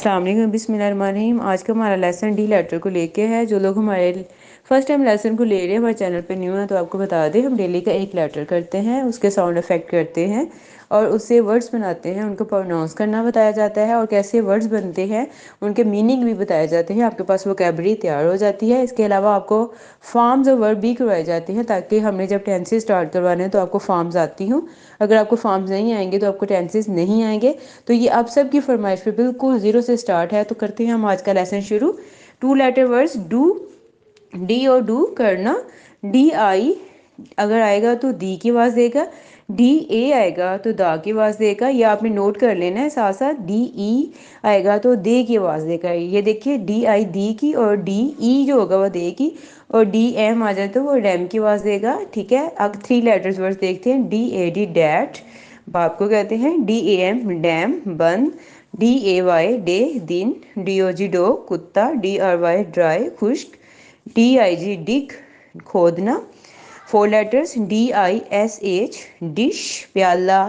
अस्सलाम वालेकुम, बिस्मिल्लाहिर्रहमानिर्रहीम। आज का हमारा लेसन डी लेटर को लेके है। जो लोग हमारे फर्स्ट टाइम लेसन को ले रहे हैं, हमारे चैनल पे न्यू है, तो आपको बता दें हम डेली का एक लेटर करते हैं, उसके साउंड इफेक्ट करते हैं और उससे वर्ड्स बनाते हैं। उनको प्रोनाउंस करना बताया जाता है और कैसे वर्ड्स बनते हैं उनके मीनिंग भी बताए जाते हैं। आपके पास वोकैबुलरी तैयार हो जाती है। इसके अलावा आपको फॉर्म्स और वर्ब भी करवाए जाते हैं, ताकि हमने जब टेंसेस स्टार्ट करवाने हैं तो आपको फॉर्म्स आती हूँ। अगर आपको फॉर्म्स नहीं आएंगे तो आपको टेंसेस नहीं आएंगे। तो ये आप सब की फरमाइश पे बिल्कुल ज़ीरो से स्टार्ट है। तो करते हैं हम आज का लेसन शुरू। Two letter words do, D और डू करना। डी आई अगर आएगा तो दी की आवाज़ देगा, डी ए आएगा तो दा की आवाज़ देगा। ये आपने नोट कर लेना है। साथ साथ डी ई आएगा तो दे की आवाज़ देगा। ये देखिए, डी आई दी की और डी ई जो होगा वो दे की, और डी एम आ जाए तो वो डैम की आवाज़ देगा। ठीक है, अब थ्री लेटर्स वर्ड्स देखते हैं। डी ए डी डैट, बाप को कहते हैं। डी ए एम डैम बंद, डी ए वाई डे दिन, डी ओ जी डो कुत्ता, डी आर वाई ड्राई खुश्क, डी आई जी डिग खोदना। Four letters D I S H dish प्याला,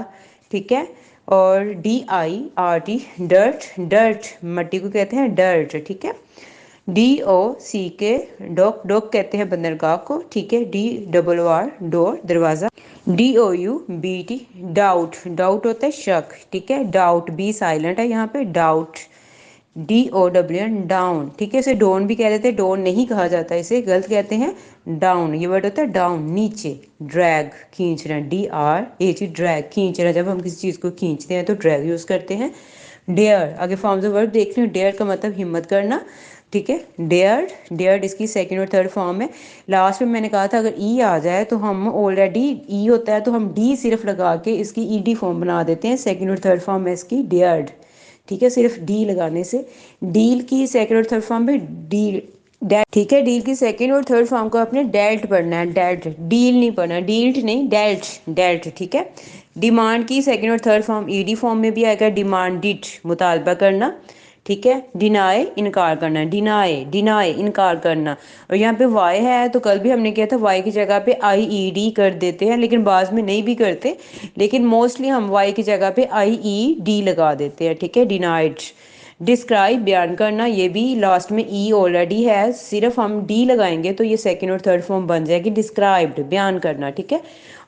ठीक है। और D I R T dirt, dirt मट्टी को कहते हैं डर्ट, ठीक है। डी ओ सी के डॉक, डॉक कहते हैं बंदरगाह को, ठीक है। D double O R door दरवाज़ा। D O U B T doubt, doubt होता है शक, ठीक है। डाउट बी साइलेंट है यहाँ पे, doubt. D O W N down, ठीक है। इसे डोन भी कह देते हैं, डोन नहीं कहा जाता, इसे गलत कहते हैं डाउन। ये वर्ड होता है डाउन नीचे। ड्रैग खींचना, D R A ji drag खींचना। जब हम किसी चीज़ को खींचते हैं तो ड्रैग यूज़ करते हैं। डेयर, आगे फॉर्म्स ऑफ वर्ड देख रहे हो। डेयर का मतलब हिम्मत करना, ठीक है। डेयर्ड, डेयर्ड इसकी सेकंड और थर्ड फॉर्म है। लास्ट में मैंने कहा था अगर ई आ जाए तो हम ऑलरेडी ई होता है तो हम डी सिर्फ लगा के इसकी ई डी फॉर्म बना देते हैं। सेकंड और थर्ड फॉर्म है इसकी डेयर्ड, ठीक है, सिर्फ डी लगाने से। डील की सेकंड और थर्ड फॉर्म में डील डेल्ट, ठीक है। डील की सेकंड और थर्ड फॉर्म को आपने डेल्ट पढ़ना है, डेल्ट, डील नहीं पढ़ना, डील्ट नहीं, डेल्ट, डेल्ट, ठीक है। डिमांड की सेकंड और थर्ड फॉर्म ईडी फॉर्म में भी आएगा, डिमांडिड मुतालबा करना, ठीक है। डिनाई इनकार करना, डिनाई, डिनाई इनकार करना। और यहाँ पे वाई है तो कल भी हमने किया था वाई की जगह पे आई ई डी कर देते हैं, लेकिन बाद में नहीं भी करते, लेकिन मोस्टली हम वाई की जगह पे आई ई डी लगा देते हैं, ठीक है। डिनाइड। डिस्क्राइब बयान करना, ये भी लास्ट में ई ऑलरेडी है, सिर्फ हम डी लगाएंगे तो ये सेकंड और थर्ड फॉर्म बन जाएगी। डिस्क्राइब्ड बयान करना, ठीक है।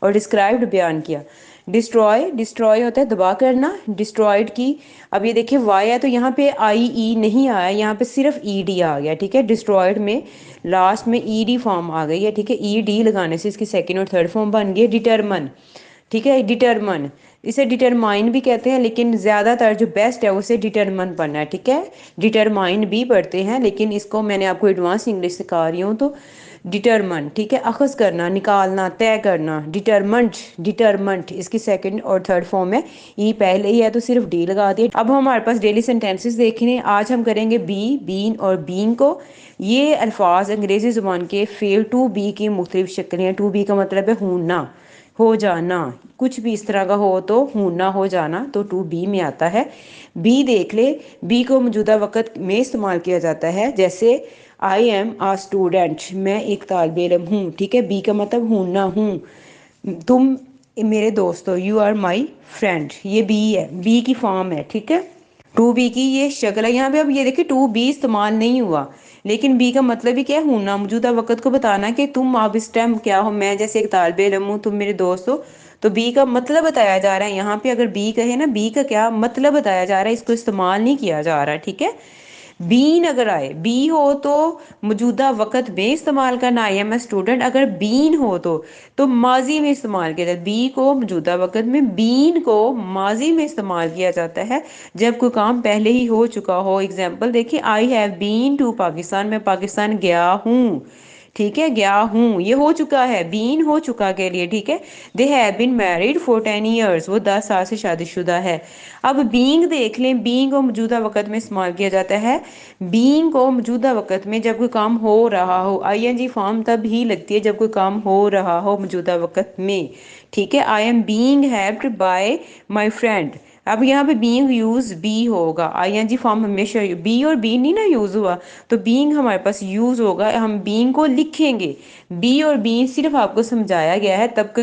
और डिस्क्राइब्ड बयान किया। डिस्ट्रॉय, डिस्ट्रॉय होता है दबा करना, डिस्ट्रॉयड की। अब ये देखिए वाई है तो यहाँ पे आई ई नहीं आया, यहाँ पे सिर्फ ई डी आ गया, ठीक है। डिस्ट्रॉयड में लास्ट में ई डी फॉर्म आ गई है, ठीक है। ई डी लगाने से इसकी सेकंड और थर्ड फॉर्म बन गई। डिटरमन, ठीक है, डिटरमन, इसे डिटरमाइन भी कहते हैं, लेकिन ज़्यादातर जो बेस्ट है उसे डिटरमन पढ़ना है, ठीक है। डिटरमाइन भी पढ़ते हैं, लेकिन इसको मैंने आपको एडवांस इंग्लिश सिखा रही हूँ तो डिटरमन, ठीक है। अखज़ करना, निकालना, तय करना। डिटरमंट, डिटरमंट इसकी सेकंड और थर्ड फॉर्म है। ये पहले ही है तो सिर्फ डी लगा दिए। अब हमारे पास डेली सेंटेंसेस देखने, आज हम करेंगे बी, बीन और बीन को। ये अल्फाज अंग्रेज़ी ज़ुबान के फेल टू बी की मुख्तलिफ शक्लें हैं। टू बी का मतलब है होना, हो जाना, कुछ भी इस तरह का हो तो होना, हो जाना, तो टू बी में आता है। बी देख ले, बी को मौजूदा वक़्त में इस्तेमाल किया जाता है, जैसे आई एम आ स्टूडेंट, मैं एक तालिब इल्म हूँ, ठीक है। बी का मतलब होना, हूँ। तुम मेरे दोस्त हो, यू आर माई फ्रेंड, ये बी है, बी की फॉर्म है, ठीक है। टू बी की ये शक्ल है यहाँ पे। अब ये देखिए टू बी इस्तेमाल नहीं हुआ, लेकिन बी का मतलब ही क्या है, होना, मौजूदा वक़्त को बताना कि तुम अब इस टाइम क्या हो। मैं जैसे एक तालिब इल्म हूँ, तुम मेरे दोस्त हो, तो बी का मतलब बताया जा रहा है यहाँ पे। अगर बी कहे ना, बी का क्या मतलब बताया जा रहा है, इसको इस्तेमाल नहीं किया जा रहा है, ठीक है। बीन अगर आए, बी हो तो मौजूदा वक़्त में इस्तेमाल करना, आई एम ए स्टूडेंट। अगर बीन हो तो माजी में इस्तेमाल किया जाता है। बी को मौजूदा वक़्त में, बीन को माजी में इस्तेमाल किया जाता है जब कोई काम पहले ही हो चुका हो। एग्जाम्पल देखिए, I have been to Pakistan, मैं पाकिस्तान गया हूँ, ठीक है, गया हूँ, ये हो चुका है, बीन हो चुका के लिए, ठीक है। They have been married for 10 years, वो 10 साल से शादीशुदा है। अब बीइंग देख लें, बीइंग को मौजूदा वक़्त में इस्तेमाल किया जाता है। बीइंग को मौजूदा वक़्त में जब कोई काम हो रहा हो, आईएनजी फॉर्म तब ही लगती है जब कोई काम हो रहा हो मौजूदा वक़्त में, ठीक है। I am being helped bye my friend. अब यहाँ पे बीइंग यूज बी होगा, आईएनजी फॉर्म हमेशा बी और बी नहीं ना यूज हुआ, तो बीइंग हमारे पास यूज होगा। हम बीइंग को लिखेंगे, बी और बी सिर्फ आपको समझाया गया है, तब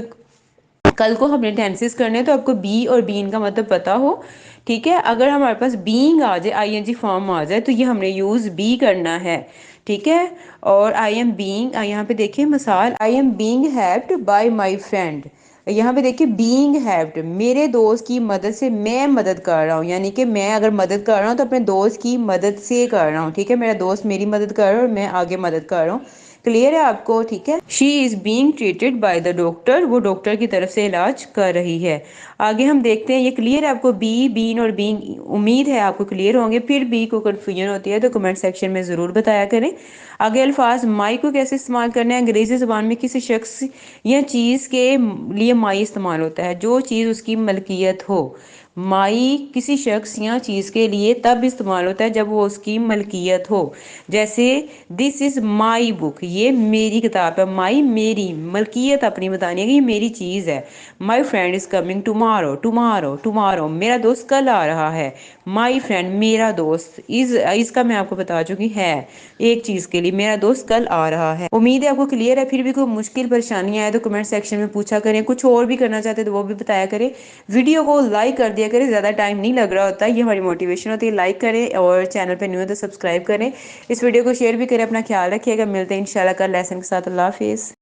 कल को हमने टेंसेस करने हैं तो आपको बी और बीन का मतलब पता हो, ٹھیک ہے، اگر ہمارے پاس بینگ آ جائے، آئی این جی فارم آ جائے، تو یہ ہم نے یوز بی کرنا ہے، ٹھیک ہے۔ اور آئی ایم بینگ، یہاں پہ دیکھیں مثال، I am being helped by my friend, یہاں پہ دیکھیں بینگ ہیلپڈ، میرے دوست کی مدد سے میں مدد کر رہا ہوں، یعنی کہ میں اگر مدد کر رہا ہوں تو اپنے دوست کی مدد سے کر رہا ہوں، ٹھیک ہے، میرا دوست میری مدد کر رہا ہے اور میں آگے مدد کر رہا ہوں۔ کلیئر ہے آپ کو؟ ٹھیک ہے، she is being treated by the doctor, وہ ڈاکٹر کی طرف سے علاج کر رہی ہے۔ آگے ہم دیکھتے ہیں، یہ کلیئر ہے آپ کو؟ بی، بین اور بینگ، امید ہے آپ کو کلیئر ہوں گے۔ پھر بھی کو کنفیوژن ہوتی ہے تو کمنٹ سیکشن میں ضرور بتایا کریں۔ آگے الفاظ، مائی کو کیسے استعمال کرنا ہے؟ انگریزی زبان میں کسی شخص یا چیز کے لیے مائی استعمال ہوتا ہے جو چیز اس کی ملکیت ہو۔ مائی کسی شخص یا چیز کے لیے تب استعمال ہوتا ہے جب وہ اس کی ملکیت ہو، جیسے دس از مائی بک، یہ میری کتاب ہے، مائی میری، ملکیت اپنی بتانی ہے کہ یہ میری چیز ہے۔ My friend is coming tomorrow, tomorrow tomorrow, میرا دوست کل آ رہا ہے۔ مائی فرینڈ، میرا دوست، از کا میں آپ کو بتا چکی ہے ایک چیز کے لیے، میرا دوست کل آ رہا ہے۔ امید ہے آپ کو کلیئر ہے۔ پھر بھی کوئی مشکل پریشانی آئے تو کمنٹ سیکشن میں پوچھا کریں، کچھ اور بھی کرنا چاہتے تو وہ بھی بتایا کریں۔ ویڈیو کو لائک کر دیا کریں، زیادہ ٹائم نہیں لگ رہا ہوتا، یہ ہماری موٹیویشن ہوتی ہے۔ لائک کریں اور چینل پہ نیو ہے تو سبسکرائب کریں، اس ویڈیو کو شیئر بھی کریں۔ اپنا خیال رکھیے گا، ملتے ہیں انشاءاللہ کل لیسن کے ساتھ۔ اللہ حافظ۔